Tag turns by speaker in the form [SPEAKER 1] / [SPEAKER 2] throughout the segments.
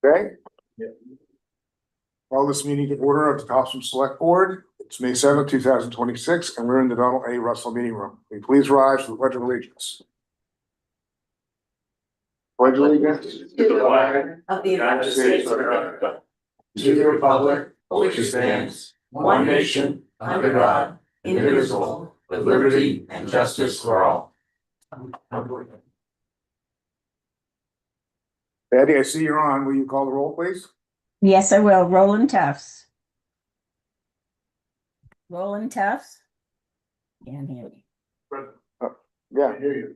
[SPEAKER 1] Okay. Call this meeting to order of the Topsham Select Board. It's May 7th, 2026, and we're in the Donald A. Russell Meeting Room. Will you please rise for the Pledge of Allegiance? Pledge allegiance
[SPEAKER 2] To the flag of the United States of America, to the republic for which it stands, one nation, under God, indivisible, with liberty and justice for all.
[SPEAKER 1] Patty, I see you're on. Will you call the roll, please?
[SPEAKER 3] Yes, I will. Roland Tufts. Roland Tufts. Can't hear me.
[SPEAKER 1] Yeah, I hear you.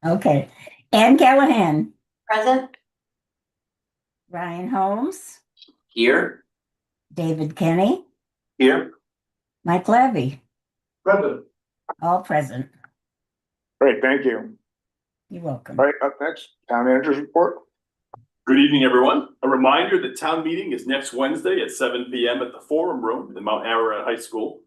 [SPEAKER 3] Okay. Ann Callahan.
[SPEAKER 2] Present.
[SPEAKER 3] Ryan Holmes.
[SPEAKER 2] Here.
[SPEAKER 3] David Kenny.
[SPEAKER 2] Here.
[SPEAKER 3] Mike Levy.
[SPEAKER 1] Present.
[SPEAKER 3] All present.
[SPEAKER 1] Great, thank you.
[SPEAKER 3] You're welcome.
[SPEAKER 1] All right, up next, Town Manager's Report.
[SPEAKER 4] Good evening, everyone. A reminder that town meeting is next Wednesday at 7 p.m. at the Forum Room in Mount Ararat High School.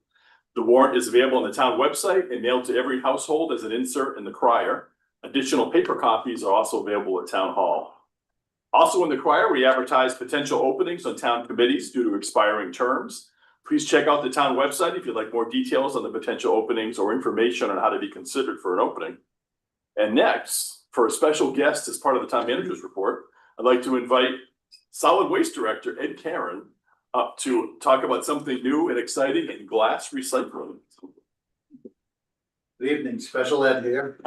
[SPEAKER 4] The warrant is available on the town website and mailed to every household as an insert in the crier. Additional paper copies are also available at Town Hall. Also in the crier, we advertise potential openings on town committees due to expiring terms. Please check out the town website if you'd like more details on the potential openings or information on how to be considered for an opening. And next, for a special guest as part of the town manager's report, I'd like to invite Solid Waste Director Ed Karen up to talk about something new and exciting in glass recycling.
[SPEAKER 5] Good evening, Special Ed here.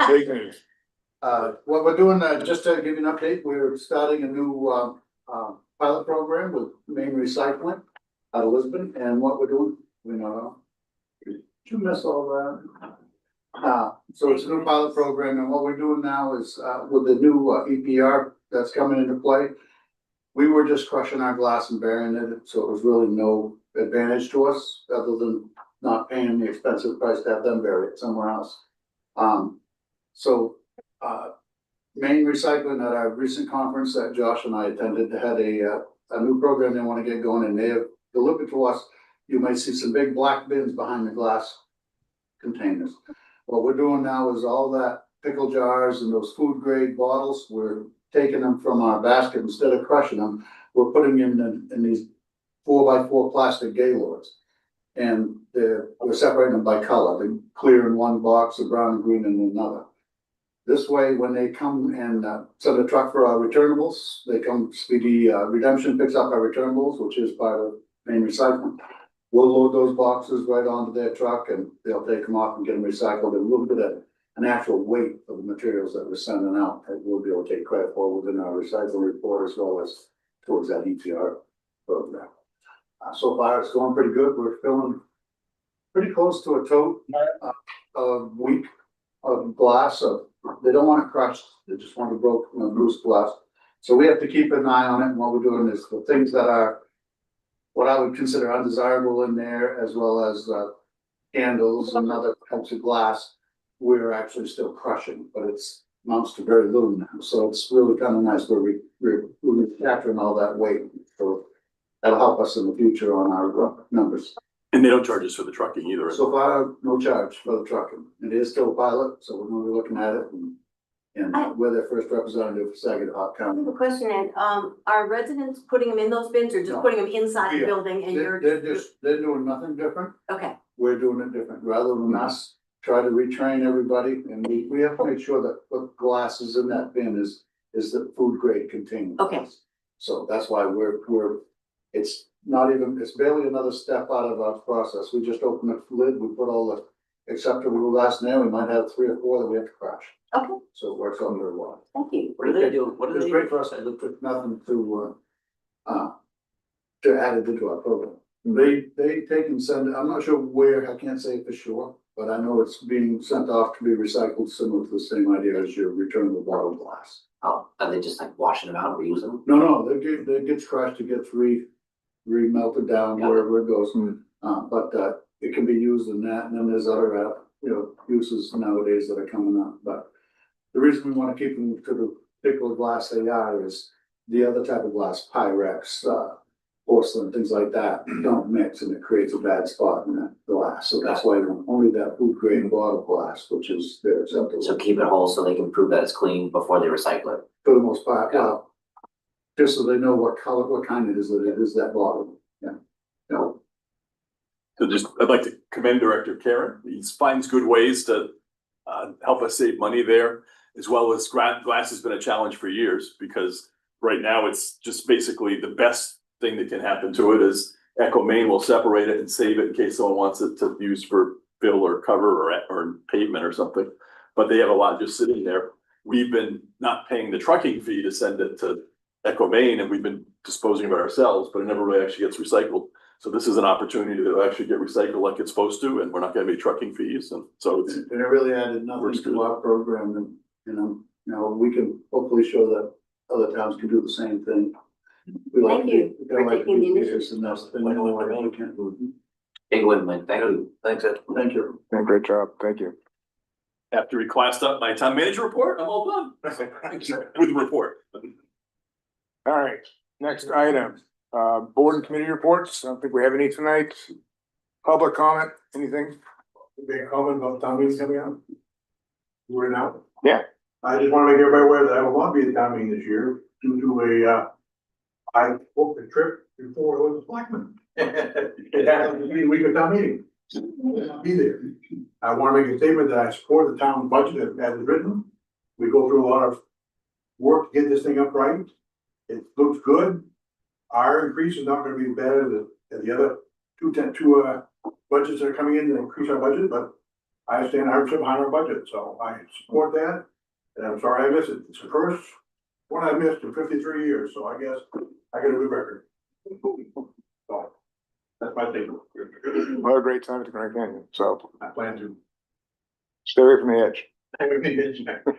[SPEAKER 1] Big news.
[SPEAKER 5] What we're doing, just to give you an update, we're starting a new pilot program with Maine Recycling out of Lisbon, and what we're doing, did you miss all that? So it's a new pilot program, and what we're doing now is with the new EPR that's coming into play. We were just crushing our glass and burying it, so it was really no advantage to us other than not paying the expensive price to have them bury it somewhere else. Maine Recycling at our recent conference that Josh and I attended had a new program they want to get going, and they have delivered to us. You might see some big black bins behind the glass containers. What we're doing now is all that pickle jars and those food grade bottles, we're taking them from our basket. Instead of crushing them, we're putting them in these 4x4 plastic gaylords. And we're separating them by color, the clear in one box, the brown and green in another. This way, when they come and send a truck for our returnables, they come, Speedy Redemption picks up our returnables, which is part of Maine Recycling. We'll load those boxes right onto their truck and they'll take them off and get them recycled. And a little bit of an actual weight of the materials that we're sending out that we'll be able to take credit for within our recycling report as well as towards that EPR program. So far, it's going pretty good. We're filling pretty close to a tote a week of glass. They don't want it crushed. They just want it broke, loose glass. So we have to keep an eye on it. And what we're doing is the things that are what I would consider undesirable in there, as well as candles and other types of glass, we're actually still crushing, but it's amounts to very little now. So it's really kind of nice where we're capturing all that weight. So that'll help us in the future on our numbers.
[SPEAKER 4] And they don't charge us for the trucking either.
[SPEAKER 5] So far, no charge for the trucking. It is still a pilot, so we're gonna be looking at it and we're their first representative for Saginaw
[SPEAKER 2] I
[SPEAKER 5] County.
[SPEAKER 2] have a question, Ed. Are residents putting them in those bins or just
[SPEAKER 5] No.
[SPEAKER 2] putting them inside the
[SPEAKER 5] Yeah.
[SPEAKER 2] building and you're?
[SPEAKER 5] They're doing nothing different.
[SPEAKER 2] Okay,
[SPEAKER 5] We're doing it different, rather than us try to retrain everybody, and we have to make sure that what glass is in that bin is the food grade container.
[SPEAKER 2] Okay.
[SPEAKER 5] So that's why it's not even, it's barely another step out of our process. We just open the lid, we put all the acceptable glass in there, we might have 3 or 4 that we have to crush.
[SPEAKER 2] okay,
[SPEAKER 5] So it works out very well.
[SPEAKER 2] thank you.
[SPEAKER 6] What do they do? What do
[SPEAKER 5] It's
[SPEAKER 6] they
[SPEAKER 5] great
[SPEAKER 6] do?
[SPEAKER 5] for us to put nothing to add it into our program. They take and send, I'm not sure where, I can't say for sure, but I know it's being sent off to be recycled, similar to the same idea as your returnable bottle glass.
[SPEAKER 6] Oh, are they just like washing them out, reusing them?
[SPEAKER 5] No, it gets crushed, it gets re-melted down
[SPEAKER 6] Yeah.
[SPEAKER 5] wherever it goes. But it can be used in that, and then there's other, uses nowadays that are coming up. But the reason we want to keep them to the particular glass they are is the other type of glass, Pyrex, porcelain, things like that, don't mix and it creates a bad spot in that glass. So that's why only that food grade bottle glass, which is their acceptable.
[SPEAKER 6] So keep it whole so they can prove that it's clean before they recycle it.
[SPEAKER 5] For the most part,
[SPEAKER 6] Yeah.
[SPEAKER 5] well, just so they know what color, what kind it is that bottle. Yeah. No,
[SPEAKER 4] So I'd like to commend Director Karen. He finds good ways to help us save money there, as well as glass has been a challenge for years, because right now it's just basically the best thing that can happen to it is Echo Maine will separate it and save it in case someone wants it to use for fill or cover or pavement or something. But they have a lot just sitting there. We've been not paying the trucking fee to send it to Echo Maine, and we've been disposing of it ourselves, but it never really actually gets recycled. So this is an opportunity to actually get recycled like it's supposed to, and we're not gonna be trucking fees, and so it's.
[SPEAKER 5] and it really added nothing
[SPEAKER 4] Works good.
[SPEAKER 5] to our program, and, you know, we can hopefully show that other towns can do the same thing. We like
[SPEAKER 2] Thank you
[SPEAKER 5] to- we
[SPEAKER 2] for
[SPEAKER 5] like to
[SPEAKER 2] taking the
[SPEAKER 5] do
[SPEAKER 2] initiative.
[SPEAKER 5] this, and that's the only way we can do it.
[SPEAKER 6] Big win-win, thank you.
[SPEAKER 5] Thanks, Ed. Thank you.
[SPEAKER 1] Yeah, great job. Thank you.
[SPEAKER 4] After we classed up my town manager report, I'm all done with the report.
[SPEAKER 1] All right, next item, board and committee reports. I don't think we have any tonight. Public comment, anything?
[SPEAKER 7] Big comment about town meeting coming up. Right now.
[SPEAKER 1] Yeah.
[SPEAKER 7] I just wanna make everybody aware that I will not be at town meeting this year due to I booked a trip before it was a selectman. It happened to be a week of town meeting. I'll be there. I wanna make a statement that I support the town budget as written. We go through a lot of work to get this thing up right. It looks good. Our increase is not gonna be better than the other two budgets that are coming in to increase our budget, but I stand 100% behind our budget, so I support that. And I'm sorry I missed it. It's the first one I missed in 53 years, so I guess I got a good record. So that's my thing.
[SPEAKER 1] What a great time at the Grand Canyon, so
[SPEAKER 7] I plan to.
[SPEAKER 1] stay away from the edge.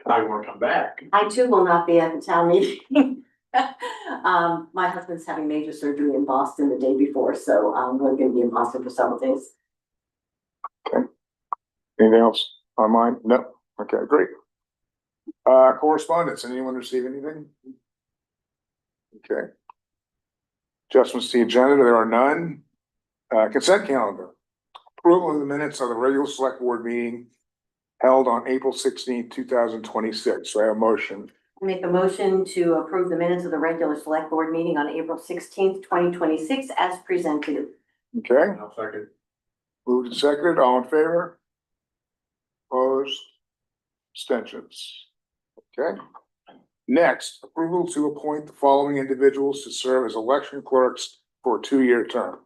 [SPEAKER 7] I wanna come back.
[SPEAKER 2] I too will not be at the town meeting. My husband's having major surgery in Boston the day before, so we're gonna be in Boston for several days.
[SPEAKER 1] Anything else online? No? Okay, great. Correspondence, anyone receive anything? Okay. Adjustments to the agenda, there are none. Consent calendar. Approval of the minutes of the regular select board meeting held on April 16th, 2026. So I have a motion.
[SPEAKER 2] I make a motion to approve the minutes of the regular select board meeting on April 16th, 2026 as presented.
[SPEAKER 1] Okay,
[SPEAKER 7] I'll second.
[SPEAKER 1] moved and seconded, all in favor? Opposed? Abstentions? Okay. Next, approval to appoint the following individuals to serve as election clerks for a 2-year term.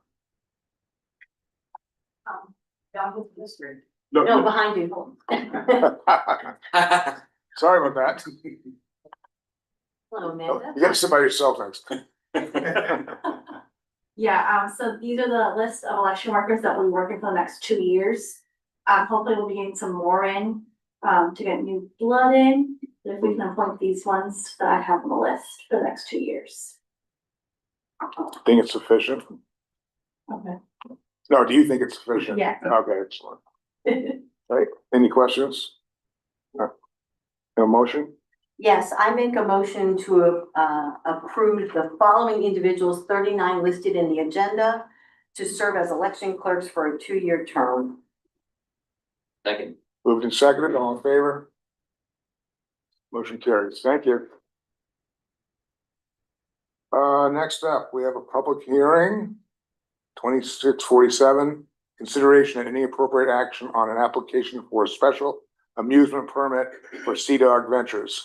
[SPEAKER 2] No, behind you.
[SPEAKER 1] Sorry about that.
[SPEAKER 2] Hello, Amanda.
[SPEAKER 1] You gotta sit by yourself next time.
[SPEAKER 8] Yeah, so these are the list of election workers that we're working for the next 2 years. Hopefully we'll be getting some more in, to get new blood in, if we can appoint these ones that I have on the list for the next 2 years.
[SPEAKER 1] Think it's sufficient?
[SPEAKER 8] Okay.
[SPEAKER 1] No, do you think it's sufficient?
[SPEAKER 8] Yeah.
[SPEAKER 1] Okay, excellent. Right, any questions? No motion?
[SPEAKER 2] Yes, I make a motion to approve the following individuals, 39 listed in the agenda, to serve as election clerks for a 2-year term.
[SPEAKER 6] Second.
[SPEAKER 1] Moved and seconded, all in favor? Motion carries, thank you. Next up, we have a public hearing, 2647, consideration and any appropriate action on an application for a special amusement permit for Sea Dog Ventures.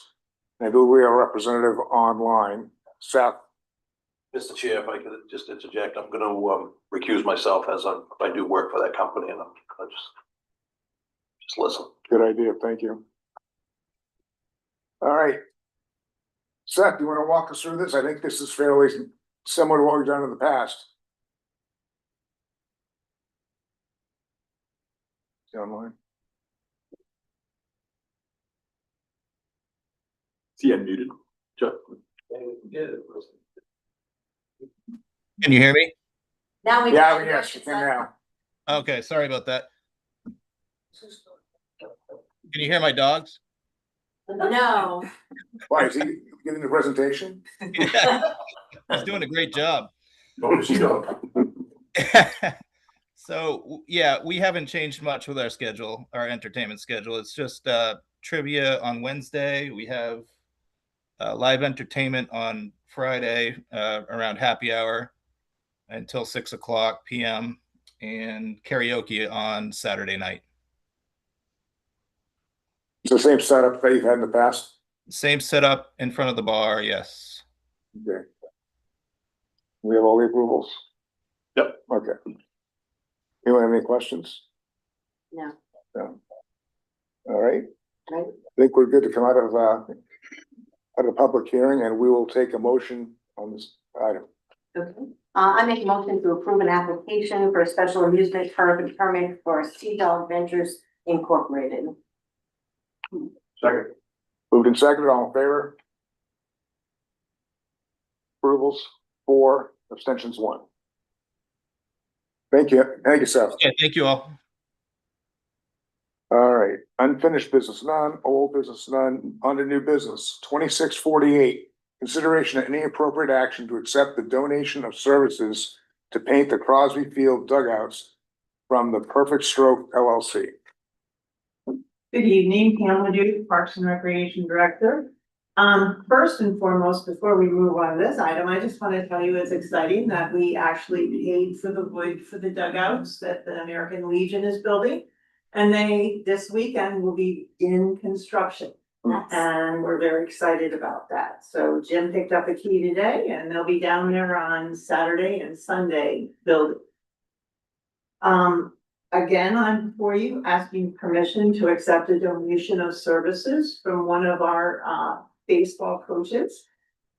[SPEAKER 1] And I believe we have a representative online, Seth.
[SPEAKER 9] Mr. Chair, if I could just interject, I'm gonna recuse myself as I do work for that company, and I'm gonna just listen.
[SPEAKER 1] Good idea, thank you. All right. Seth, do you want to walk us through this? I think this is fairly similar to what we've done in the past. Is he online?
[SPEAKER 4] Is he unmuted? Chuck?
[SPEAKER 10] Can you hear me?
[SPEAKER 2] Now we.
[SPEAKER 1] Yeah, yes, you can now.
[SPEAKER 10] Okay, sorry about that. Can you hear my dogs?
[SPEAKER 2] No.
[SPEAKER 1] Why, is he giving the presentation?
[SPEAKER 10] He's doing a great job.
[SPEAKER 7] Oh, she don't.
[SPEAKER 10] So, yeah, we haven't changed much with our schedule, our entertainment schedule. It's just trivia on Wednesday. We have live entertainment on Friday, around happy hour until 6 o'clock PM, and karaoke on Saturday night.
[SPEAKER 1] It's the same setup that you've had in the past?
[SPEAKER 10] Same setup in front of the bar, yes.
[SPEAKER 1] Okay. We have all the approvals?
[SPEAKER 4] Yep.
[SPEAKER 1] Okay. Anyone have any questions?
[SPEAKER 2] No.
[SPEAKER 1] No. All right.
[SPEAKER 2] Right.
[SPEAKER 1] I think we're good to come out of the public hearing, and we will take a motion on this item.
[SPEAKER 2] Okay. I make a motion to approve an application for a special amusement park permit for Sea Dog Ventures Incorporated.
[SPEAKER 7] Second.
[SPEAKER 1] Moved and seconded, all in favor? Approvals, 4, abstentions, 1. Thank you. Thank you, Seth.
[SPEAKER 10] Yeah, thank you all.
[SPEAKER 1] All right, unfinished business, none, old business, none, under new business, 2648. Consideration of any appropriate action to accept the donation of services to paint the Crosby Field dugouts from the Perfect Stroke LLC.
[SPEAKER 11] Good evening, Pamela Duke, Parks and Recreation Director. First and foremost, before we move on to this item, I just want to tell you it's exciting that we actually paid for the wood for the dugouts that the American Legion is building. And they, this weekend, will be in construction. And we're very excited about that. So Jim picked up a key today and they'll be down there on Saturday and Sunday building. Again, I'm for you asking permission to accept a donation of services from one of our baseball coaches.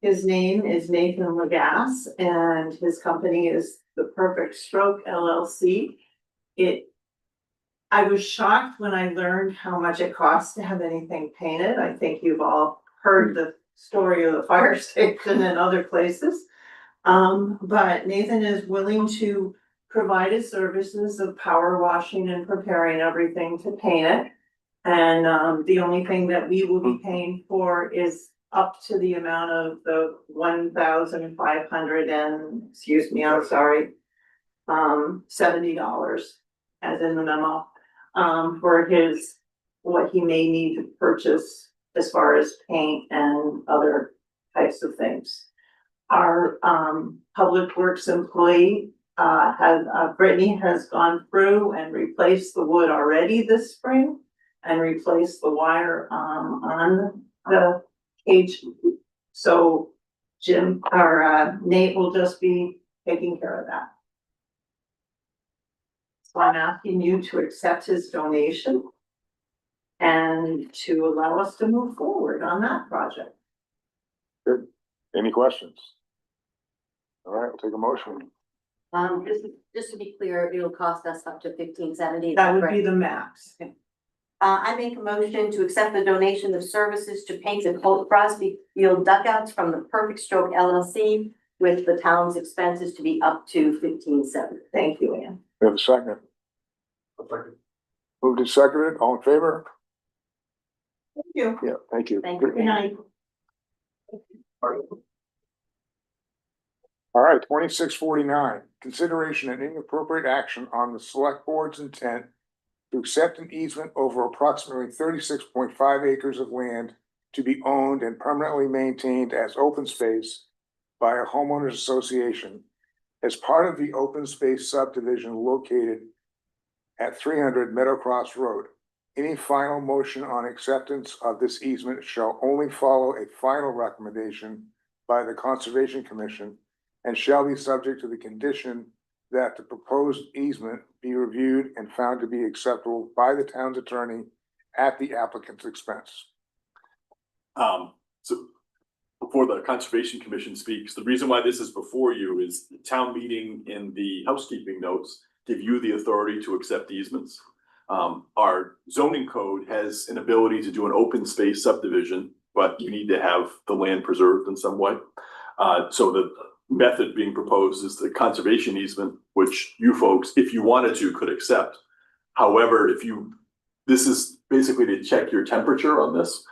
[SPEAKER 11] His name is Nathan Lagasse and his company is the Perfect Stroke LLC. I was shocked when I learned how much it costs to have anything painted. I think you've all heard the story of the fire station and other places. But Nathan is willing to provide his services of power washing and preparing everything to paint it. And the only thing that we will be paying for is up to the amount of the 1,500 and, excuse me, I'm sorry, $70 as in the memo, for his, what he may need to purchase as far as paint and other types of things. Our public works employee Brittany has gone through and replaced the wood already this spring and replaced the wire on the cage. So Jim or Nate will just be taking care of that. So I'm asking you to accept his donation and to allow us to move forward on that project.
[SPEAKER 1] Good. Any questions? All right, we'll take a motion.
[SPEAKER 2] Just to be clear, it'll cost us up to $1,570.
[SPEAKER 11] That would be the max.
[SPEAKER 2] I make a motion to accept the donation of services to paint the Crosby Field dugouts from the Perfect Stroke LLC with the town's expenses to be up to $1,570.
[SPEAKER 11] Thank you, Ann.
[SPEAKER 1] We have a second. Moved and seconded, all in favor?
[SPEAKER 11] Thank you.
[SPEAKER 1] Yeah, thank you.
[SPEAKER 2] Thank you.
[SPEAKER 11] Good night.
[SPEAKER 1] All right, 2649, consideration and inappropriate action on the select board's intent to accept an easement over approximately 36.5 acres of land to be owned and permanently maintained as open space by a homeowners association as part of the open space subdivision located at 300 Meadowcross Road. Any final motion on acceptance of this easement shall only follow a final recommendation by the Conservation Commission and shall be subject to the condition that the proposed easement be reviewed and found to be acceptable by the town's attorney at the applicant's expense.
[SPEAKER 4] So before the Conservation Commission speaks, the reason why this is before you is the town meeting in the housekeeping notes give you the authority to accept easements. Our zoning code has an ability to do an open space subdivision, but you need to have the land preserved in some way. So the method being proposed is the conservation easement, which you folks, if you wanted to, could accept. However, this is basically to check your temperature on this,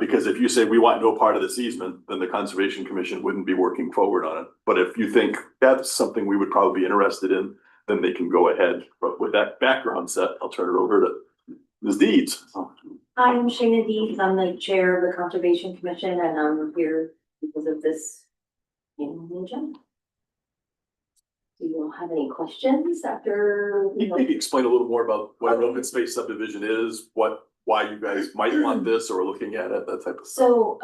[SPEAKER 4] because if you say we want no part of this easement, then the Conservation Commission wouldn't be working forward on it. But if you think that's something we would probably be interested in, then they can go ahead. But with that background set, I'll turn it over to Ms. Deeds.
[SPEAKER 8] I'm Shayna Deeds. I'm the chair of the Conservation Commission and I'm here because of this
[SPEAKER 2] in the agenda. Do you all have any questions after?
[SPEAKER 4] Can you maybe explain a little more about what an open space subdivision is, why you guys might want this or are looking at it, that type of stuff?
[SPEAKER 2] So,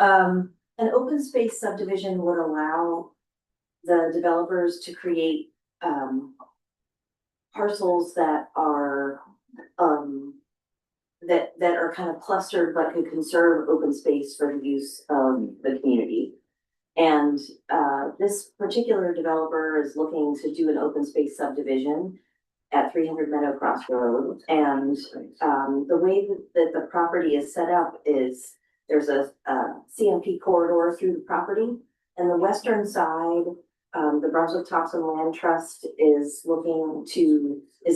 [SPEAKER 2] an open space subdivision would allow the developers to create, parcels that are, that are kind of clustered but could conserve open space for the use of the community. And, this particular developer is looking to do an open space subdivision at 300 Meadow Cross Road. And, the way that the property is set up is there's a CMP corridor through the property. And the western side, the Brunswick Topsham Land Trust is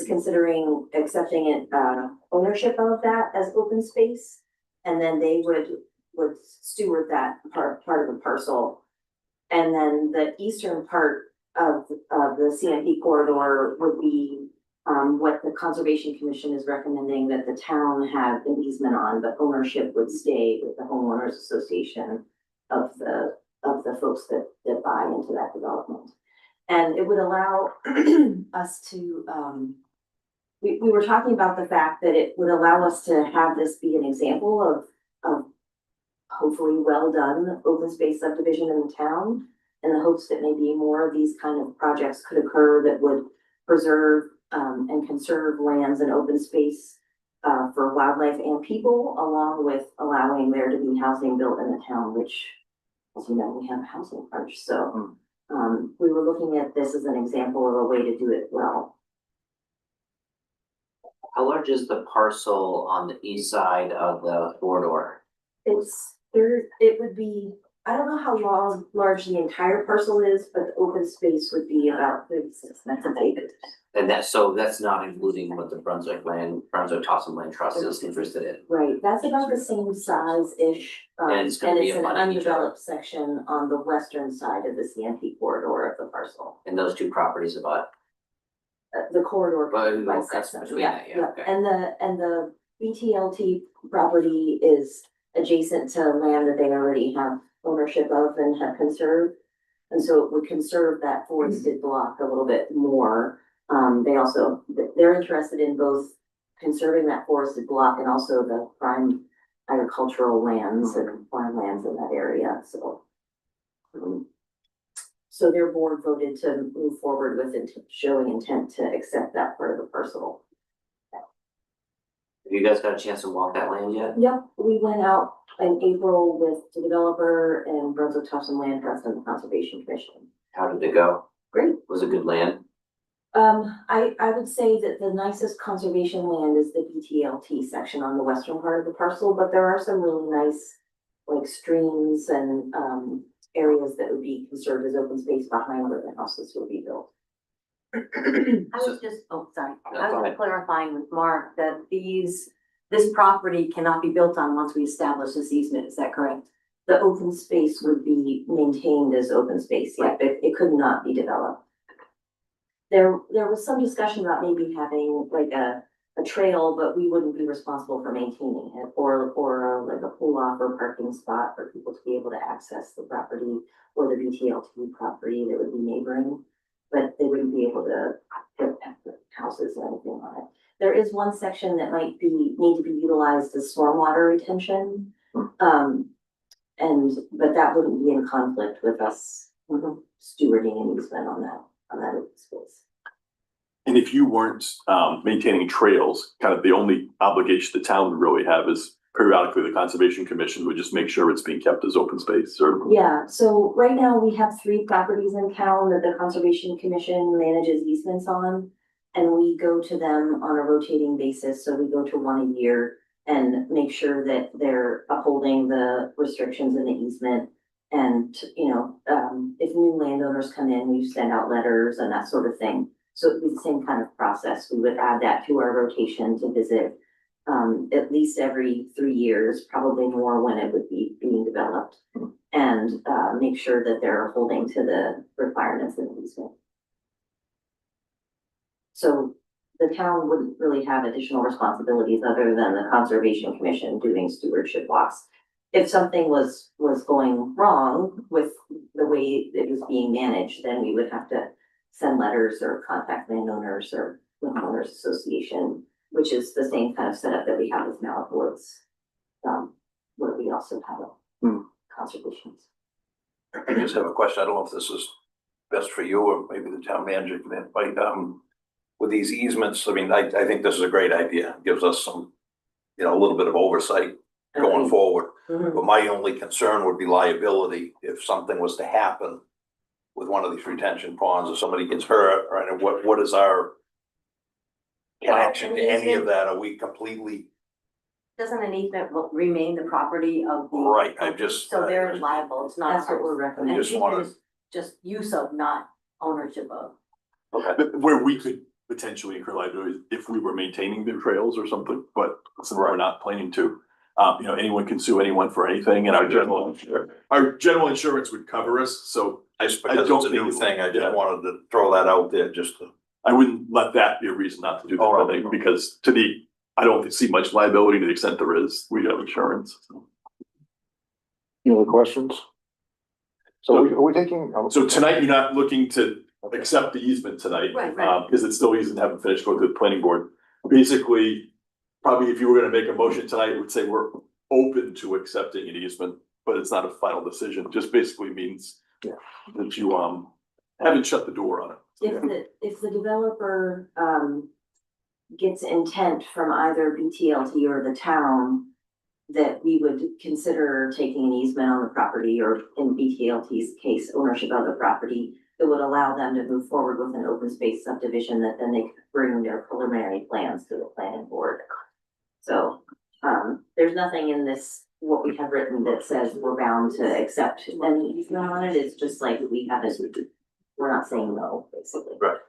[SPEAKER 2] considering accepting it, ownership of that as open space. And then they would steward that part of the parcel. And then the eastern part of the CMP corridor would be, what the Conservation Commission is recommending that the town have an easement on, but ownership would stay with the homeowners association of the folks that buy into that development. And it would allow us to, we were talking about the fact that it would allow us to have this be an example of hopefully well done open space subdivision in the town, in the hopes that maybe more of these kind of projects could occur that would preserve and conserve lands and open space for wildlife and people, along with allowing there to be housing built in the town, which, as you know, we have a housing crunch. So we were looking at this as an example of a way to do it well.
[SPEAKER 6] How large is the parcel on the east side of the corridor?
[SPEAKER 2] It would be, I don't know how large the entire parcel is, but the open space would be about 36 meters acres.
[SPEAKER 6] And that's not including what the Brunswick Topsham Land Trust is interested in.
[SPEAKER 2] Right, that's about the same size-ish.
[SPEAKER 6] And it's gonna be
[SPEAKER 2] an
[SPEAKER 6] abutting each other.
[SPEAKER 2] undeveloped section on the western side of the CMP corridor of the parcel.
[SPEAKER 6] And those two properties about,
[SPEAKER 2] The corridor.
[SPEAKER 6] But
[SPEAKER 2] by
[SPEAKER 6] that's
[SPEAKER 2] section,
[SPEAKER 6] between that, yeah, okay.
[SPEAKER 2] And the BTLT property is adjacent to land that they already have ownership of and have conserved. And so it would conserve that forested block a little bit more. They're interested in both conserving that forested block and also the prime agricultural lands and farmlands in that area, so. So their board voted to move forward with it, showing intent to accept that part of the parcel.
[SPEAKER 6] have you guys got a chance to walk that land yet?
[SPEAKER 2] Yep, we went out in April with the developer and Brunswick Topsham Land Trust and the Conservation Commission.
[SPEAKER 6] How did it go?
[SPEAKER 2] Great.
[SPEAKER 6] Was it good land?
[SPEAKER 2] I would say that the nicest conservation land is the BTLT section on the western part of the parcel, but there are some really nice, like, streams and, areas that would be conserved as open space behind where the houses would be built.
[SPEAKER 12] I was just, sorry,
[SPEAKER 6] No,
[SPEAKER 12] I
[SPEAKER 6] go
[SPEAKER 12] was
[SPEAKER 6] ahead.
[SPEAKER 12] clarifying with Mark that this property cannot be built on once we establish this easement, is that correct?
[SPEAKER 2] The open space would be maintained as open space, yeah, it could not be developed. There was some discussion about maybe having like a trail, but we wouldn't be responsible for maintaining it, or like a pull off or parking spot for people to be able to access the property or the BTLT property that would be neighboring, but they wouldn't be able to put houses or anything on it. There is one section that might need to be utilized as stormwater retention. But that wouldn't be in conflict with us stewarding an easement on that open space.
[SPEAKER 4] And if you weren't maintaining trails, kind of the only obligation the town would really have is periodically the Conservation Commission would just make sure it's being kept as open space, or?
[SPEAKER 2] Yeah, so right now we have 3 properties in town that the Conservation Commission manages easements on. And we go to them on a rotating basis, so we go to one a year and make sure that they're upholding the restrictions in the easement. And, if new landowners come in, we send out letters and that sort of thing. So it'd be the same kind of process. We would add that to our rotation to visit at least every 3 years, probably more when it would be being developed. And make sure that they're holding to the requirements in the easement. So the town wouldn't really have additional responsibilities other than the Conservation Commission doing stewardship walks.
[SPEAKER 12] if something was going wrong with the way it was being managed, then we would have to send letters or contact landowners or landowners association, which is the same kind of setup that we have with Malik Woods. Where we also have conservations.
[SPEAKER 9] I just have a question. I don't know if this is best for you or maybe the town manager can invite, with these easements, I mean, I think this is a great idea. It gives us some, a little bit of oversight going forward. But my only concern would be liability if something was to happen with one of these retention ponds, or somebody gets hurt, right? And what is our connection to any of that? Are we completely?
[SPEAKER 12] Doesn't an easement remain the property of the?
[SPEAKER 9] Right, I just.
[SPEAKER 12] So they're liable, it's not.
[SPEAKER 3] That's what we're recommending.
[SPEAKER 9] I just wanna-
[SPEAKER 12] Just use of, not ownership of.
[SPEAKER 9] Okay.
[SPEAKER 4] But where we could potentially incur liability if we were maintaining the trails or something, but since we're not planning to. Anyone can sue anyone for anything, and our general insurance would cover us, so
[SPEAKER 9] Just because it's a new thing, I just wanted to throw that out there just to.
[SPEAKER 4] I wouldn't let that be a reason not to do
[SPEAKER 9] Oh,
[SPEAKER 4] that,
[SPEAKER 9] no.
[SPEAKER 4] because I don't see much liability to the extent there is. We have insurance. So.
[SPEAKER 1] Any other questions? So are we taking?
[SPEAKER 4] So tonight, you're not looking to accept the easement tonight.
[SPEAKER 12] Right, right.
[SPEAKER 4] Because it's still easement, haven't finished going to the planning board. Basically, probably if you were gonna make a motion tonight, it would say we're open to accepting an easement, but it's not a final decision. Just basically means that you haven't shut the door on it.
[SPEAKER 12] If the developer gets intent from either BTLT or the town that we would consider taking an easement on the property, or in BTLT's case, ownership of the property, that would allow them to move forward with an open space subdivision that then they could bring their preliminary plans to the planning board. So, there's nothing in this, what we have written, that says we're bound to accept any easement on it. It's just like we're not saying no, basically.
[SPEAKER 9] Right.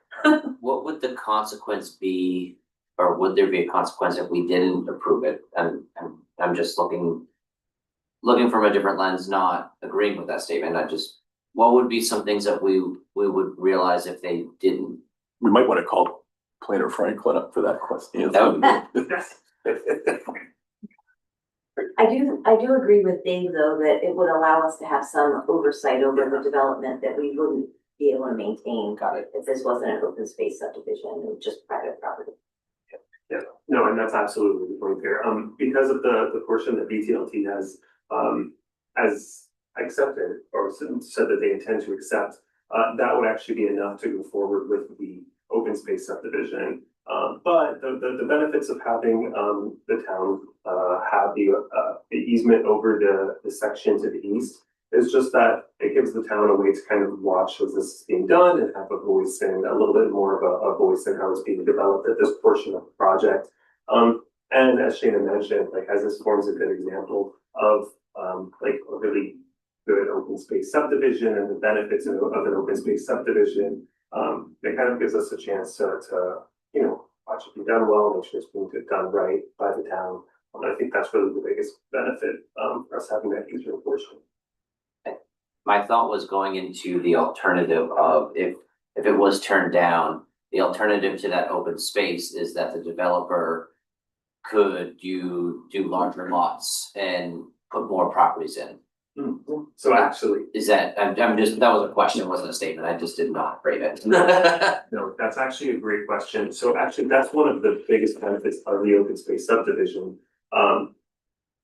[SPEAKER 6] What would the consequence be, or would there be a consequence if we didn't approve it? And I'm just looking from a different lens, not agreeing with that statement. What would be some things that we would realize if they didn't?
[SPEAKER 4] We might want to call Planner Franklin up for that question.
[SPEAKER 6] That would be.
[SPEAKER 12] I do agree with Dave, though, that it would allow us to have some oversight over the development that we wouldn't be able to maintain.
[SPEAKER 6] Got it.
[SPEAKER 12] If this wasn't an open space subdivision, it was just private property.
[SPEAKER 13] Yeah, no, and that's absolutely the point there. Because of the portion that BTLT has accepted or said that they intend to accept, that would actually be enough to go forward with the open space subdivision. But the benefits of having the town have the easement over the section to the east is just that it gives the town a way to kind of watch as this is being done and have a voice and a little bit more of a voice in how it's being developed at this portion of the project. And as Shana mentioned, like, as this forms a good example of like a really good open space subdivision and the benefits of an open space subdivision, it kind of gives us a chance to watch it be done well, make sure it's being done right by the town. I think that's really the biggest benefit for us having that easement portion.
[SPEAKER 6] My thought was going into the alternative of if it was turned down, the alternative to that open space is that the developer could do larger lots and put more properties in.
[SPEAKER 13] So actually,
[SPEAKER 6] Is that, I'm just, that was a question, wasn't a statement. I just did not frame it.
[SPEAKER 13] no, that's actually a great question. So actually, that's one of the biggest benefits of the open space subdivision.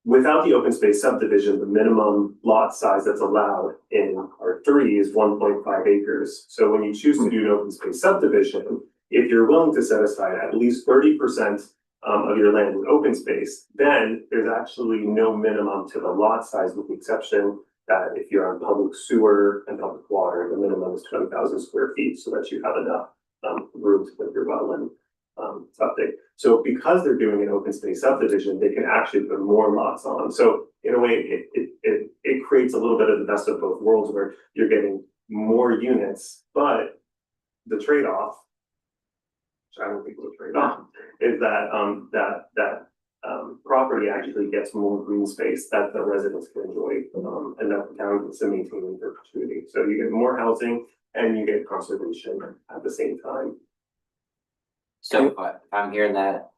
[SPEAKER 13] Without the open space subdivision, the minimum lot size that's allowed in R3 is 1.5 acres. So when you choose to do an open space subdivision, if you're willing to set aside at least 30% of your land in open space, then there's actually no minimum to the lot size, with the exception that if you're on public sewer and public water, the minimum is 20,000 square feet, so that you have enough room to put your well and update. So because they're doing an open space subdivision, they can actually put more lots on. So in a way, it creates a little bit of the best of both worlds, where you're getting more units, but the trade-off, which I don't think was a trade-off, is that property actually gets more green space that the residents can enjoy, and that the town gets to maintain in perpetuity. So you get more housing and you get conservation at the same time.
[SPEAKER 6] So if I'm hearing that,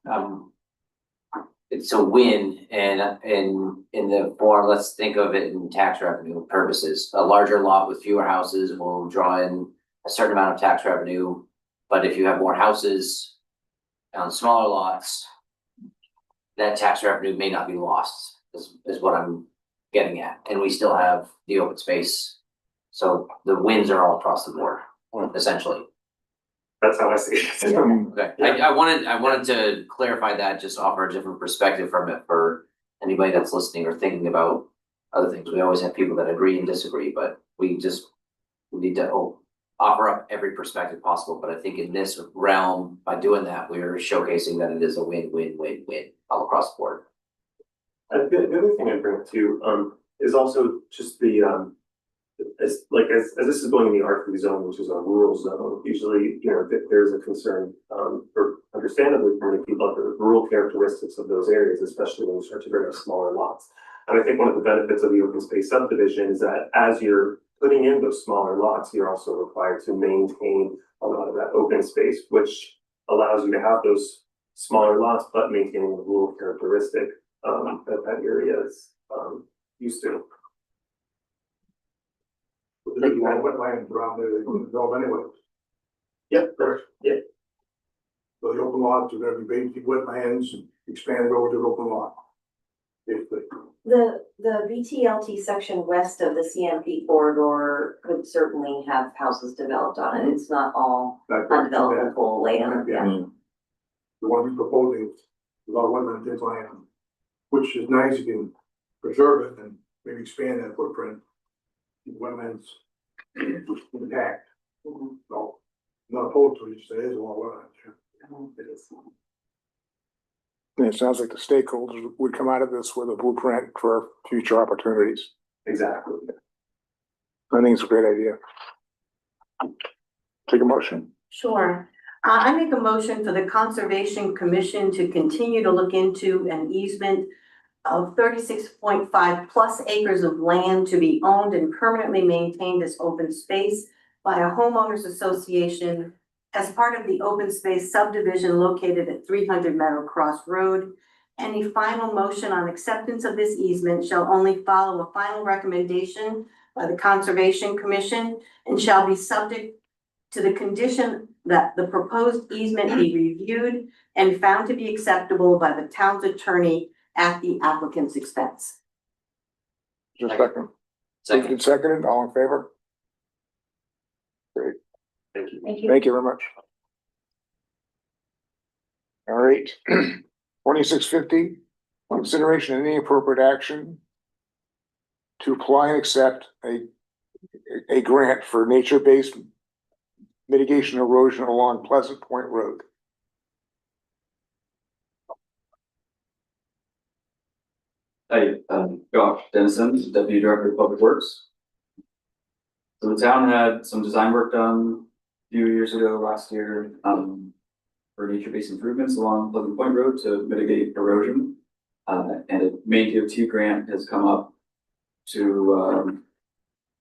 [SPEAKER 6] it's a win and in the form, let's think of it in tax revenue purposes. A larger lot with fewer houses will draw in a certain amount of tax revenue. But if you have more houses on smaller lots, that tax revenue may not be lost, is what I'm getting at. And we still have the open space. So the wins are all across the board, essentially.
[SPEAKER 13] That's how I see it.
[SPEAKER 6] Okay, I wanted to clarify that, just offer a different perspective from it for anybody that's listening or thinking about other things. We always have people that agree and disagree, but we need to offer up every perspective possible. But I think in this realm, by doing that, we're showcasing that it is a win-win-win-win all across the board.
[SPEAKER 13] The other thing I bring up too, is also just the, as this is going in the R3 zone, which is a rural zone, usually, there's a concern, for understandably for many people about the rural characteristics of those areas, especially when you start to bring up smaller lots. And I think one of the benefits of the open space subdivision is that as you're putting in those smaller lots, you're also required to maintain a lot of that open space, which allows you to have those smaller lots, but maintaining the rural characteristic, that area is, used to.
[SPEAKER 7] There's a lot of wetlands around there, they couldn't develop anyway.
[SPEAKER 13] Yep, correct, yeah.
[SPEAKER 7] So the open lots are gonna be basically wetlands and expanded over to the open lot. Basically.
[SPEAKER 12] The VTLT section west of the CMP corridor could certainly have houses developed on it. It's not all undevelopable land.
[SPEAKER 7] Yeah. The one he's proposing, a lot of wetland things land, which is nice, you can preserve it and maybe expand that footprint. Keep wetlands intact. So, not opposed to it, just there's a lot of wetlands here.
[SPEAKER 1] And it sounds like the stakeholders would come out of this with a blueprint for future opportunities.
[SPEAKER 13] Exactly.
[SPEAKER 1] I think it's a great idea. Take a motion.
[SPEAKER 2] Sure. I make a motion for the Conservation Commission to continue to look into an easement of 36.5 plus acres of land to be owned and permanently maintained as open space by a homeowners association as part of the open space subdivision located at 300 Meadow Cross Road. Any final motion on acceptance of this easement shall only follow a final recommendation by the Conservation Commission and shall be subject to the condition that the proposed easement be reviewed and found to be acceptable by the town's attorney at the applicant's expense.
[SPEAKER 1] Just a second.
[SPEAKER 6] Second.
[SPEAKER 1] Seconded, all in favor? Great.
[SPEAKER 13] Thank you.
[SPEAKER 8] Thank you.
[SPEAKER 1] Thank you very much. All right, 2650, consideration of any appropriate action to apply and accept a grant for nature-based mitigation erosion along Pleasant Point Road.
[SPEAKER 14] Hi, Josh Dennison, Deputy Director of Public Works. So the town had some design work done a few years ago, last year, for nature-based improvements along Pleasant Point Road to mitigate erosion. And a Maine DOT grant has come up to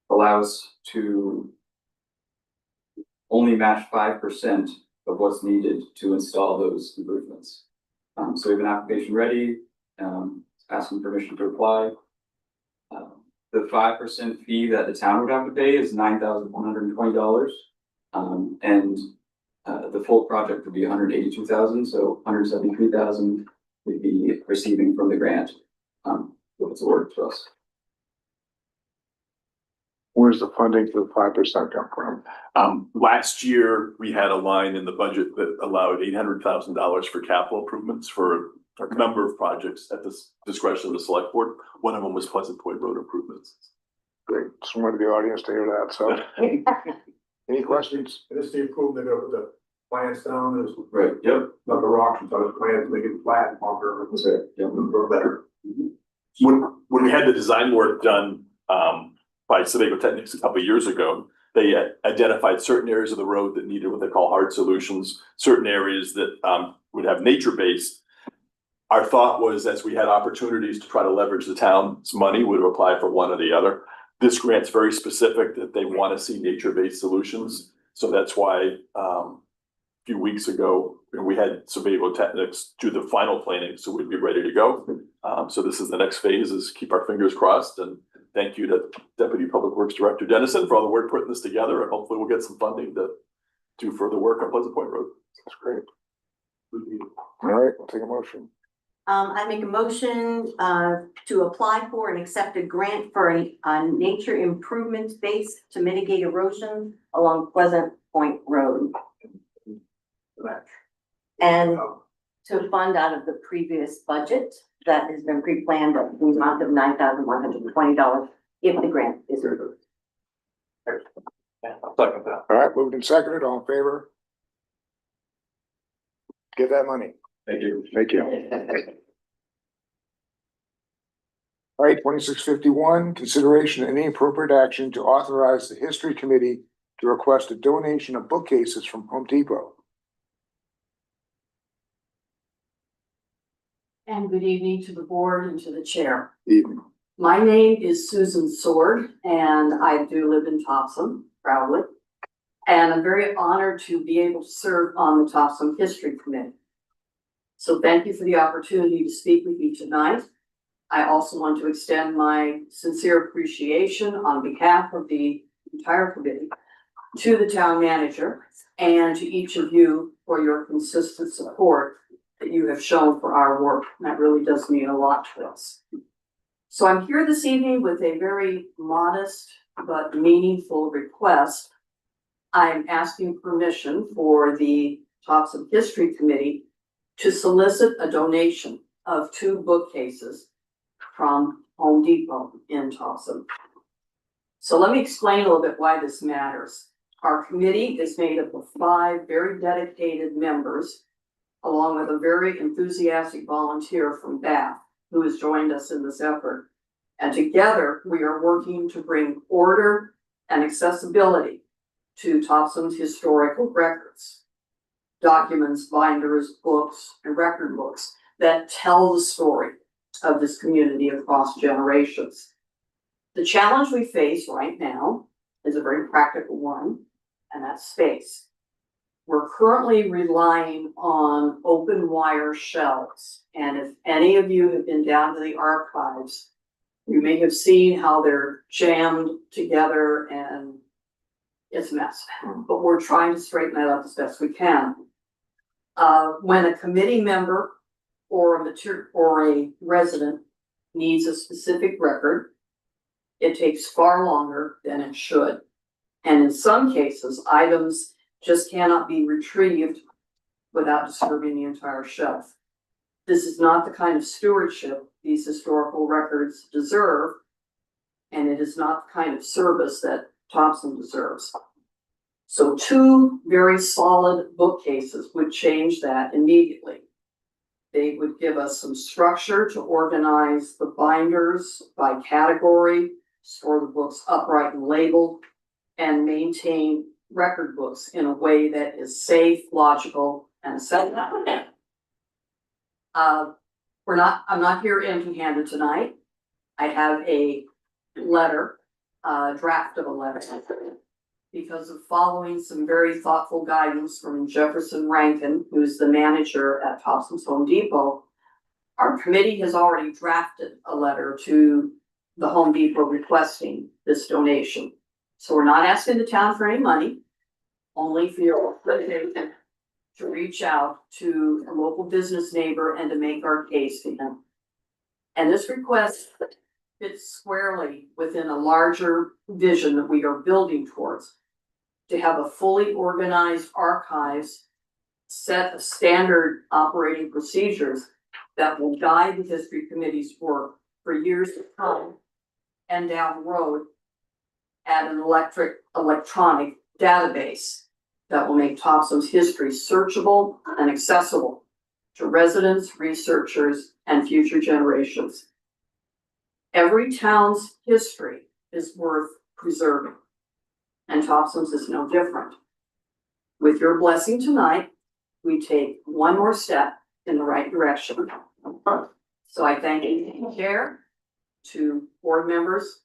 [SPEAKER 14] allow us to only match 5% of what's needed to install those improvements. So we have an application ready, asking permission to apply. The 5% fee that the town would have to pay is $9,120. And the full project would be $182,000, so $173,000 we'd be receiving from the grant, if it's awarded to us.
[SPEAKER 1] Where's the funding for the 5% come from?
[SPEAKER 4] Last year, we had a line in the budget that allowed $800,000 for capital improvements for a number of projects at the discretion of the select board. One of them was Pleasant Point Road improvements.
[SPEAKER 1] Great, just wanted the audience to hear that, so. Any questions?
[SPEAKER 7] And this is the improvement of the plants down, is
[SPEAKER 14] Right, yep.
[SPEAKER 7] not the rocks, but the plants, make it flat and longer,
[SPEAKER 14] That's it, yep.
[SPEAKER 7] or better.
[SPEAKER 4] When we had the design work done, by Sebago Technics a couple of years ago, they identified certain areas of the road that needed what they call hard solutions, certain areas that, would have nature-based. Our thought was, as we had opportunities to try to leverage the town's money, we would apply for one or the other. This grant's very specific that they want to see nature-based solutions. So that's why, few weeks ago, and we had Sebago Technics do the final planning, so we'd be ready to go. So this is the next phase, is keep our fingers crossed, and thank you to Deputy Public Works Director Dennison for all the work putting this together, and hopefully we'll get some funding to do further work on Pleasant Point Road.
[SPEAKER 1] That's great. All right, we'll take a motion.
[SPEAKER 12] I make a motion, to apply for and accept a grant for a nature improvement space to mitigate erosion along Pleasant Point Road. And to fund out of the previous budget that has been pre-planned at the amount of $9,120 if the grant is approved.
[SPEAKER 9] I'll second that.
[SPEAKER 1] All right, moved and seconded, all in favor? Get that money.
[SPEAKER 4] Thank you.
[SPEAKER 1] Thank you. All right, 2651, consideration and any appropriate action to authorize the History Committee to request a donation of bookcases from Home Depot.
[SPEAKER 15] And good evening to the board and to the chair.
[SPEAKER 1] Evening.
[SPEAKER 15] My name is Susan Sword and I do live in Topsham proudly. And I'm very honored to be able to serve on the Topsham History Committee. So thank you for the opportunity to speak with you tonight. I also want to extend my sincere appreciation on behalf of the entire committee to the town manager and to each of you for your consistent support that you have shown for our work. That really does mean a lot to us. So I'm here this evening with a very modest but meaningful request. I'm asking permission for the Topsham History Committee to solicit a donation of 2 bookcases from Home Depot in Topsham. So let me explain a little bit why this matters. Our committee is made up of 5 very dedicated members, along with a very enthusiastic volunteer from Bath who has joined us in this effort. And together we are working to bring order and accessibility to Topsham's historical records, documents, binders, books, and record books that tell the story of this community across generations. The challenge we face right now is a very practical one, and that's space. We're currently relying on open wire shelves, and if any of you have been down to the archives, you may have seen how they're jammed together and it's a mess, but we're trying to straighten that up as best we can. When a committee member or a resident needs a specific record, it takes far longer than it should. And in some cases, items just cannot be retrieved without disturbing the entire shelf. This is not the kind of stewardship these historical records deserve, and it is not the kind of service that Topsham deserves. So 2 very solid bookcases would change that immediately. They would give us some structure to organize the binders by category, store the books upright and labeled, and maintain record books in a way that is safe, logical, and accessible. I'm not here empty-handed tonight. I have a letter, draft of a letter, because of following some very thoughtful guidance from Jefferson Rankin, who's the manager at Topsham's Home Depot. Our committee has already drafted a letter to the Home Depot requesting this donation. So we're not asking the town for any money, only for your authorization to reach out to a local business neighbor and to make our case to them. And this request fits squarely within a larger vision that we are building towards, to have a fully organized archives, set of standard operating procedures that will guide the history committee's work for years to come and down the road, at an electronic database that will make Topsham's history searchable and accessible to residents, researchers, and future generations. Every town's history is worth preserving, and Topsham's is no different. With your blessing tonight, we take one more step in the right direction. So I thank you, Chair, to board members.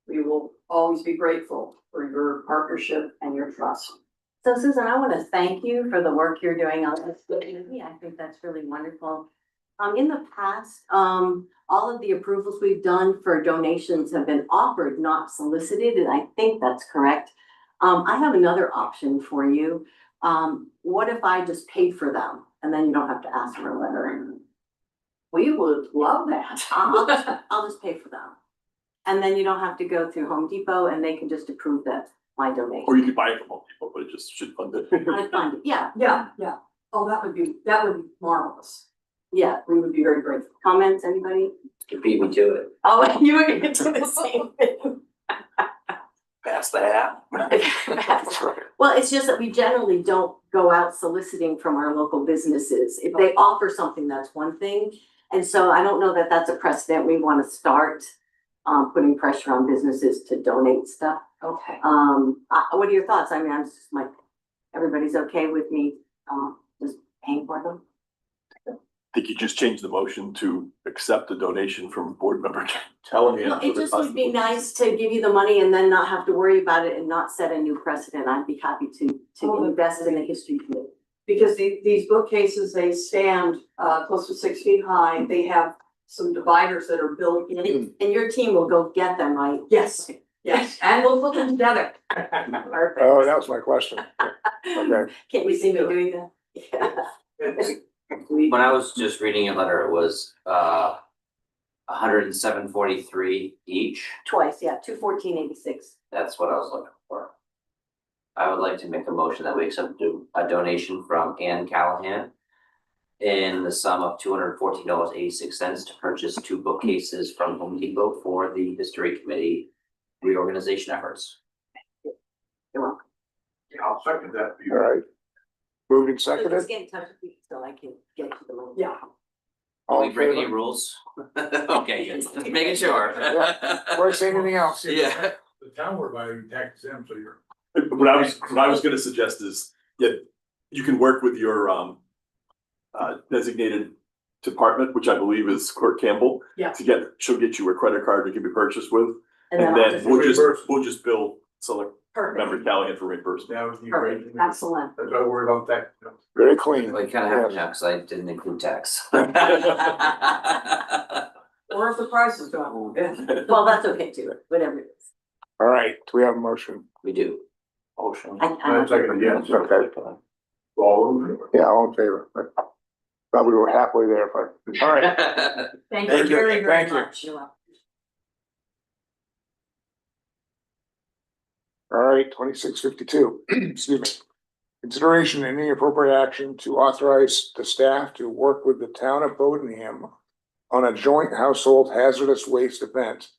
[SPEAKER 15] We will always be grateful for your partnership and your trust. So Susan, I want to thank you for the work you're doing on this community. I think that's really wonderful. In the past, all of the approvals we've done for donations have been offered, not solicited, and I think that's correct. I have another option for you. What if I just paid for them and then you don't have to ask for a letter?
[SPEAKER 12] We would love that.
[SPEAKER 15] I'll just pay for them. And then you don't have to go through Home Depot and they can just approve that, my donation.
[SPEAKER 4] Or you could buy it from Home Depot, but it just should fund it.
[SPEAKER 15] I find it, yeah,
[SPEAKER 12] Yeah. Oh, that would be marvelous.
[SPEAKER 15] yeah, we would be very grateful. Comments, anybody?
[SPEAKER 6] You beat me to it.
[SPEAKER 15] Oh, you were gonna do the same thing.
[SPEAKER 9] Pass the hat.
[SPEAKER 15] Well, it's just that we generally don't go out soliciting from our local businesses. If they offer something, that's one thing. And so I don't know that that's a precedent we want to start, putting pressure on businesses to donate stuff.
[SPEAKER 12] Okay.
[SPEAKER 15] What are your thoughts? I mean, I'm just like, everybody's okay with me, just paying for them?
[SPEAKER 4] I think you just changed the motion to accept the donation from board member Callahan.
[SPEAKER 15] Well, it just would be nice to give you the money and then not have to worry about it and not set a new precedent. I'd be happy to invest in the history committee.
[SPEAKER 12] Because these bookcases, they stand, close to 6 feet high. They have some dividers that are built in.
[SPEAKER 15] And your team will go get them, right?
[SPEAKER 12] Yes, yes, and we'll put them together.
[SPEAKER 15] Perfect.
[SPEAKER 1] Oh, that was my question. Okay.
[SPEAKER 15] Can't we see me doing that? Yeah.
[SPEAKER 6] When I was just reading your letter, it was 107.43 each.
[SPEAKER 15] Twice, yeah, 214.86.
[SPEAKER 6] That's what I was looking for. I would like to make a motion that we accept a donation from Ann Callahan in the sum of $214.86 to purchase 2 bookcases from Home Depot for the History Committee reorganization efforts.
[SPEAKER 15] You're welcome.
[SPEAKER 7] Yeah, I'll second that.
[SPEAKER 1] All right. Moved and
[SPEAKER 15] So
[SPEAKER 1] seconded.
[SPEAKER 15] just get in touch with me so I can get you the money.
[SPEAKER 12] Yeah.
[SPEAKER 1] All
[SPEAKER 6] Are we
[SPEAKER 1] in
[SPEAKER 6] breaking any
[SPEAKER 1] favor?
[SPEAKER 6] rules? Okay, just making sure.
[SPEAKER 1] Or say anything else?
[SPEAKER 6] Yeah.
[SPEAKER 7] The town were by tax them, so you're.
[SPEAKER 4] What I was gonna suggest is, yeah, you can work with your designated department, which I believe is Clerk Campbell.
[SPEAKER 12] Yeah.
[SPEAKER 4] She'll get you a credit card to give you purchase with,
[SPEAKER 15] And
[SPEAKER 4] and
[SPEAKER 15] I'll
[SPEAKER 4] then
[SPEAKER 15] just-
[SPEAKER 4] we'll just bill select member
[SPEAKER 12] Perfect,
[SPEAKER 4] Callahan for reimbursement.
[SPEAKER 7] That was the great.
[SPEAKER 12] perfect, excellent.
[SPEAKER 7] That's why I worry about that.
[SPEAKER 1] Very clean.
[SPEAKER 6] Well, you kind of have to now, because I didn't include tax.
[SPEAKER 12] Or if the price is going, yeah.
[SPEAKER 15] Well, that's okay too, whatever it is.
[SPEAKER 1] All right, do we have a motion?
[SPEAKER 6] We do. Motion.
[SPEAKER 7] I'm second, yes.
[SPEAKER 1] Okay.
[SPEAKER 7] All in favor?
[SPEAKER 1] Yeah, all in favor. Thought we were halfway there, but, all right.
[SPEAKER 15] Thank
[SPEAKER 1] Thank
[SPEAKER 15] you
[SPEAKER 1] you.
[SPEAKER 15] very, very
[SPEAKER 1] Thank you.
[SPEAKER 15] much. You're welcome.
[SPEAKER 1] All right, 2652, excuse me. Consideration and any appropriate action to authorize the staff to work with the town of Bodenham on a joint household hazardous waste event.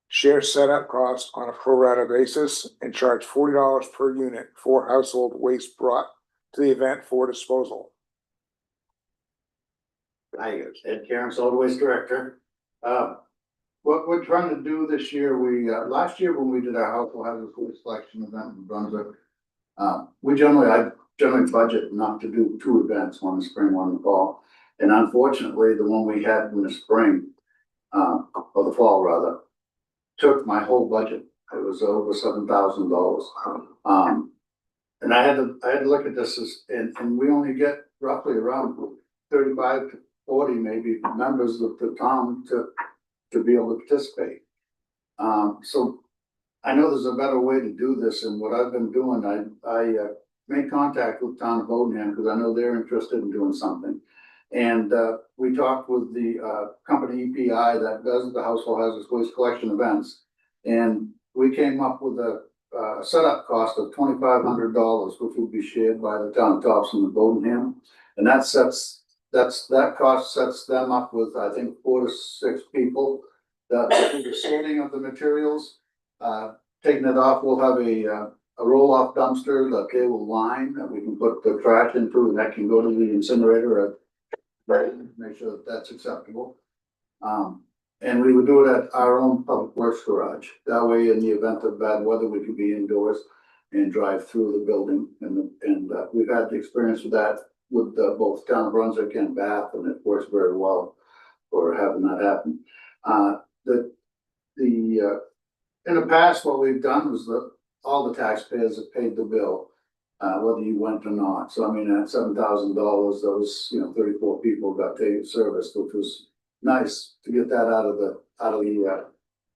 [SPEAKER 1] Share setup cost on a pro rata basis and charge $40 per unit for household waste brought to the event for disposal.
[SPEAKER 5] Hi, Ed Karen, Solid Waste Director. What we're trying to do this year, last year when we did our household hazardous waste collection event in Brunswick, I generally budget not to do 2 events, one in the spring, one in the fall. And unfortunately, the one we had in the spring, or the fall rather, took my whole budget. It was over $7,000. And I had to look at this and we only get roughly around 35 to 40 maybe members of the town to be able to participate. So I know there's a better way to do this, and what I've been doing, I made contact with Town of Topsham because I know they're interested in doing something. And we talked with the company EPI that does the household hazardous waste collection events. And we came up with a setup cost of $2,500, which would be shared by the Town of Topsham and Bodenham. And that cost sets them up with, I think, 4 to 6 people. The sorting of the materials, taking it off, we'll have a roll-off dumpster that they will line, that we can put the trash into, and that can go to the incinerator, make sure that that's acceptable. And we would do it at our own public works garage. That way, in the event of bad weather, we could be indoors and drive through the building. And we've had the experience with that with both Town of Brunswick and Bath, and it works very well for having that happen. In the past, what we've done was that all the taxpayers have paid the bill. whether you went or not. So I mean, at $7,000, those, 34 people got taken service, which was nice to get that out of the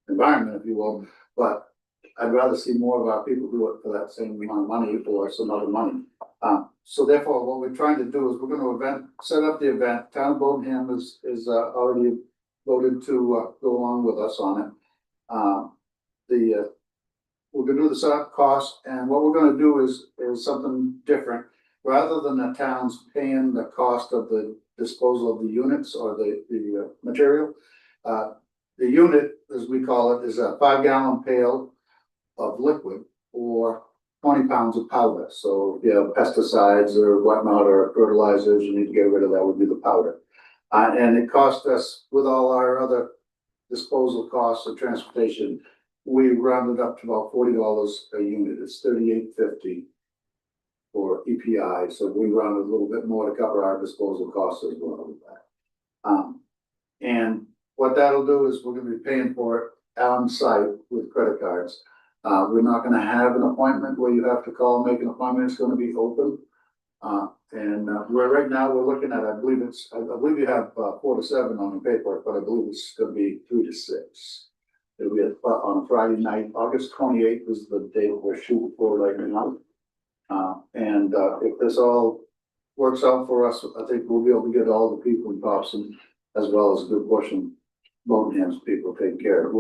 [SPEAKER 5] environment, if you will. But I'd rather see more of our people do it for that same amount of money or some other money. So therefore, what we're trying to do is we're gonna set up the event. Town of Bodenham is already voted to go along with us on it. We're gonna do the setup cost, and what we're gonna do is something different. Rather than the towns paying the cost of the disposal of the units or the material, the unit, as we call it, is a 5-gallon pail of liquid or 20 pounds of powder. So if you have pesticides or whatnot, or fertilizers, you need to get rid of that, would be the powder. And it cost us, with all our other disposal costs of transportation, we rounded up to about $40 a unit. It's $38.50 for EPI. So we rounded a little bit more to cover our disposal costs as well with that. And what that'll do is we're gonna be paying for it on site with credit cards. We're not gonna have an appointment where you have to call and make an appointment. It's gonna be open. Right now we're looking at, I believe you have 4 to 7 on your paperwork, but I believe it's gonna be 3 to 6. It'll be on a Friday night. August 28th is the date we're shooting for right now. If this all works out for us, I think we'll be able to get all the people in Topsham, as well as a good portion of Bodenham's people taken care of.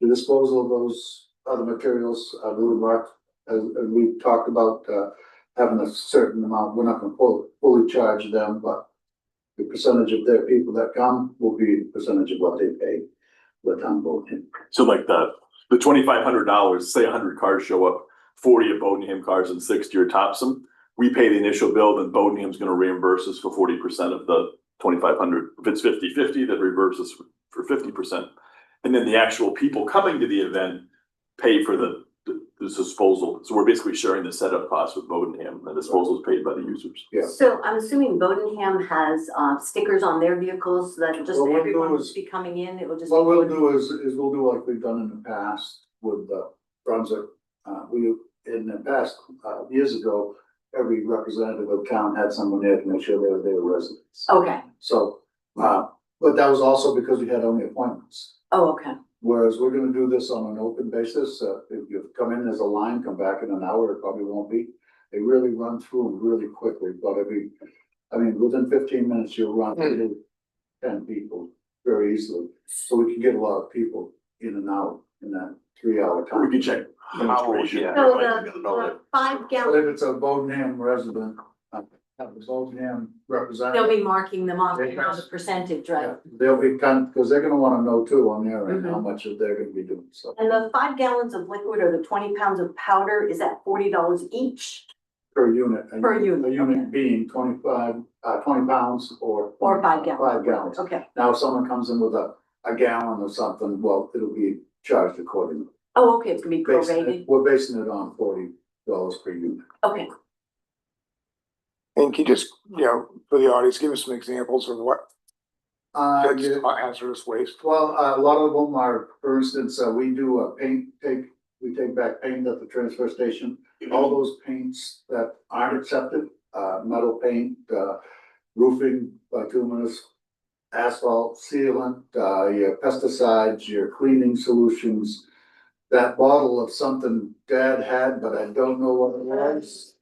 [SPEAKER 5] The disposal of those other materials, I believe, Mark, as we talked about, having a certain amount. We're not gonna fully charge them, but the percentage of their people that come will be the percentage of what they pay the town Bodenham.
[SPEAKER 4] So like the $2,500, say 100 cars show up, 40 are Bodenham cars and 60 are Topsham. We pay the initial bill, then Bodenham's gonna reimburse us for 40% of the 2,500. If it's 50-50, then reimburse us for 50%. And then the actual people coming to the event pay for the disposal. So we're basically sharing the setup costs with Bodenham. The disposal is paid by the users.
[SPEAKER 5] Yeah.
[SPEAKER 12] So I'm assuming Bodenham has stickers on their vehicles that just
[SPEAKER 5] What we'll do
[SPEAKER 12] everyone will
[SPEAKER 5] is-
[SPEAKER 12] be coming in, it will just.
[SPEAKER 5] What
[SPEAKER 12] be
[SPEAKER 5] we'll
[SPEAKER 12] Bodenham.
[SPEAKER 5] do is we'll do like we've done in the past with Brunswick. In the past, years ago, every representative of town had someone there to make sure they were residents.
[SPEAKER 12] Okay,
[SPEAKER 5] So, but that was also because we had only appointments.
[SPEAKER 12] oh, okay,
[SPEAKER 5] Whereas we're gonna do this on an open basis. If you come in as a line, come back in an hour, it probably won't be. They really run through them really quickly, but within 15 minutes, you'll run through 10 people very easily. So we can get a lot of people in and out in that 3-hour time.
[SPEAKER 4] We can check demonstration.
[SPEAKER 9] Yeah.
[SPEAKER 12] so
[SPEAKER 9] Right, you gotta know
[SPEAKER 12] the
[SPEAKER 9] that.
[SPEAKER 12] 5
[SPEAKER 5] But
[SPEAKER 12] gallon,
[SPEAKER 5] if it's a Bodenham resident, have the Bodenham
[SPEAKER 12] they'll
[SPEAKER 5] representative.
[SPEAKER 12] be marking them off,
[SPEAKER 5] They
[SPEAKER 12] the percentage, right?
[SPEAKER 5] They'll be because they're gonna wanna know too on their end how much of they're gonna be doing, so.
[SPEAKER 12] And the 5 gallons of liquid or the 20 pounds of powder, is that $40 each?
[SPEAKER 5] Per unit.
[SPEAKER 12] Per unit,
[SPEAKER 5] A unit
[SPEAKER 12] okay.
[SPEAKER 5] being 20 pounds or.
[SPEAKER 12] Or 5 gallons?
[SPEAKER 5] 5 gallons.
[SPEAKER 12] Okay,
[SPEAKER 5] Now, if someone comes in with a gallon or something, well, it'll be charged accordingly.
[SPEAKER 12] oh, okay, it's gonna be prorated,
[SPEAKER 5] We're basing it on $40 per unit.
[SPEAKER 12] okay.
[SPEAKER 1] And can you just, for the audience, give us some examples of what
[SPEAKER 5] Yeah.
[SPEAKER 1] hazardous waste?
[SPEAKER 5] Well, a lot of them are, for instance, we do a we take back paint at the transfer station. All those paints that aren't accepted, metal paint, roofing, bituminous, asphalt, sealant, your pesticides, your cleaning solutions. That bottle of something Dad had, but I don't know what it was.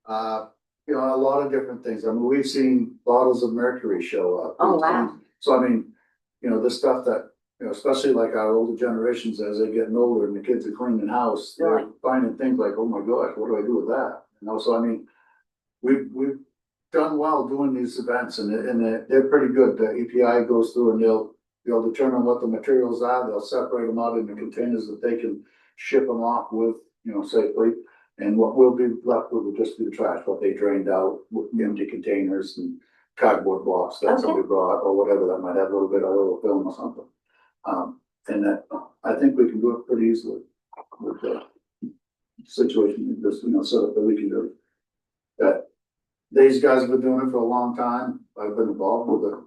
[SPEAKER 5] A lot of different things. We've seen bottles of mercury show up.
[SPEAKER 12] Oh, wow.
[SPEAKER 5] So this stuff that, especially like our older generations, as they're getting older and the kids are cleaning house, they're
[SPEAKER 12] Right.
[SPEAKER 5] finding things like, oh my gosh, what do I do with that? We've done well doing these events and they're pretty good. The EPI goes through and they'll determine what the materials are. They'll separate them out into containers that they can ship them off with, safely. And what will be left with will just be the trash, what they drained out, empty containers and cardboard box that somebody brought or whatever that might have a little bit of oil film or something. And that, I think we can do it pretty easily with the situation, just, set up that we can do. That these guys have been doing it for a long time. I've been involved with a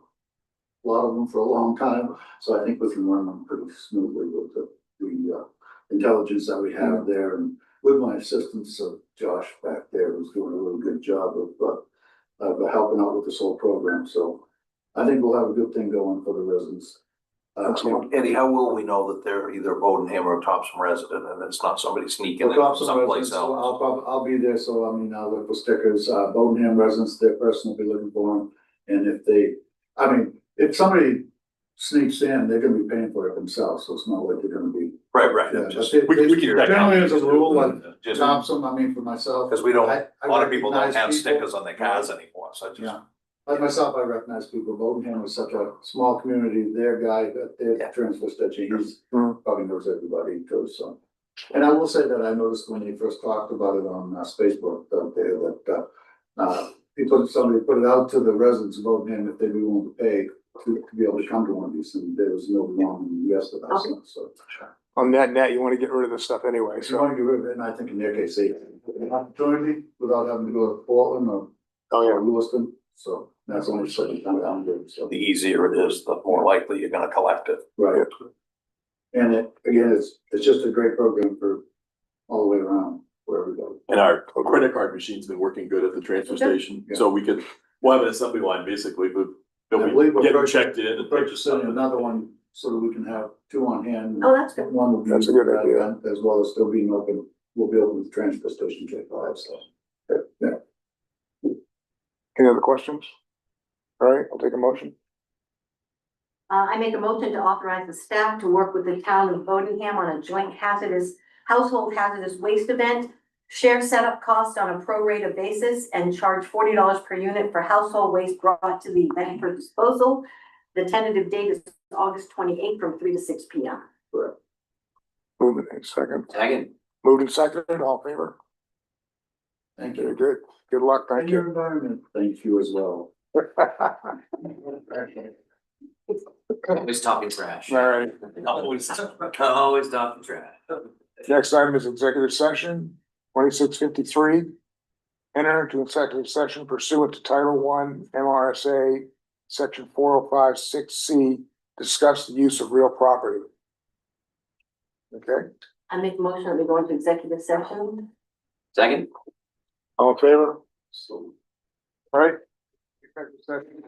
[SPEAKER 5] lot of them for a long time. So I think we can run them pretty smoothly with the intelligence that we have there and with my assistance of Josh back there, who's doing a really good job of helping out with this whole program, so I think we'll have a good thing going for the residents.
[SPEAKER 9] Eddie, how will we know that they're either Bodenham or Topsom resident and it's not somebody sneaking
[SPEAKER 5] The
[SPEAKER 9] in
[SPEAKER 5] Topsom
[SPEAKER 9] someplace
[SPEAKER 5] residents, so
[SPEAKER 9] else?
[SPEAKER 5] I'll be there, so I mean, I'll look for stickers, Bodenham residents, their person will be looking for them. And if somebody sneaks in, they're gonna be paying for it themselves, so it's not like they're gonna be.
[SPEAKER 9] Right,
[SPEAKER 5] Yeah,
[SPEAKER 9] just,
[SPEAKER 5] but
[SPEAKER 4] we can check out.
[SPEAKER 5] generally as a rule, like
[SPEAKER 9] just,
[SPEAKER 5] Thompson, I mean, for myself.
[SPEAKER 9] because we don't,
[SPEAKER 5] I
[SPEAKER 9] a lot of people don't
[SPEAKER 5] recognize
[SPEAKER 9] have
[SPEAKER 5] people.
[SPEAKER 9] stickers on their cars anymore, so I just.
[SPEAKER 5] Yeah, like myself, I recognize people, Bodenham is such a small community, their guy, their
[SPEAKER 9] Yeah.
[SPEAKER 5] transfer station, he's
[SPEAKER 1] Mhm.
[SPEAKER 5] probably knows everybody too, so. And I will say that I noticed when they first talked about it on Facebook out there, that somebody put it out to the residents of Bodenham if they'd be willing to pay to be able to come to one of these, and there was no wrong yes to that, so.
[SPEAKER 1] On net, you wanna get rid of this stuff anyway,
[SPEAKER 5] If you
[SPEAKER 1] so.
[SPEAKER 5] want to get rid of it, and I think in their case, they have an opportunity without having to go to Portland or Lewiston, so that's only certain kind of down there, so.
[SPEAKER 9] The easier it is, the more likely you're gonna collect it.
[SPEAKER 5] Right. And again, it's just a great program for all the way around for everybody.
[SPEAKER 4] And our credit card machine's been working good at the transfer station, so we'll have an assembly line basically, but
[SPEAKER 5] I
[SPEAKER 4] they'll
[SPEAKER 5] believe
[SPEAKER 4] be
[SPEAKER 5] we're
[SPEAKER 4] getting checked in and
[SPEAKER 5] purchasing another one so that we can have two on hand.
[SPEAKER 12] Oh, that's good.
[SPEAKER 5] One will be.
[SPEAKER 1] That's a good idea.
[SPEAKER 5] As well as still being open, we'll be open with the transfer station K5, so. Yeah.
[SPEAKER 1] Any other questions? All right, I'll take a motion.
[SPEAKER 12] I make a motion to authorize the staff to work with the town of Bodenham on a joint household hazardous waste event. Share setup cost on a prorata basis and charge $40 per unit for household waste brought to the event for disposal. The tentative date is August 28th from 3 to 6 p.m.
[SPEAKER 1] Moving in second.
[SPEAKER 6] Second.
[SPEAKER 1] Moved and seconded, all in favor?
[SPEAKER 5] Thank
[SPEAKER 1] Very
[SPEAKER 5] you.
[SPEAKER 1] good. Good luck,
[SPEAKER 5] And
[SPEAKER 1] thank
[SPEAKER 5] your
[SPEAKER 1] you.
[SPEAKER 5] environment, thank you as well.
[SPEAKER 6] Always talking trash.
[SPEAKER 1] All right,
[SPEAKER 6] Always talking trash.
[SPEAKER 1] next item is executive session, 2653. Enter into executive session pursuant to Title I MRSA, Section 4056C, discuss the use of real property. Okay,
[SPEAKER 12] I make a motion that we go into executive session.
[SPEAKER 6] Second.
[SPEAKER 1] all in favor? So, all right. Executive session.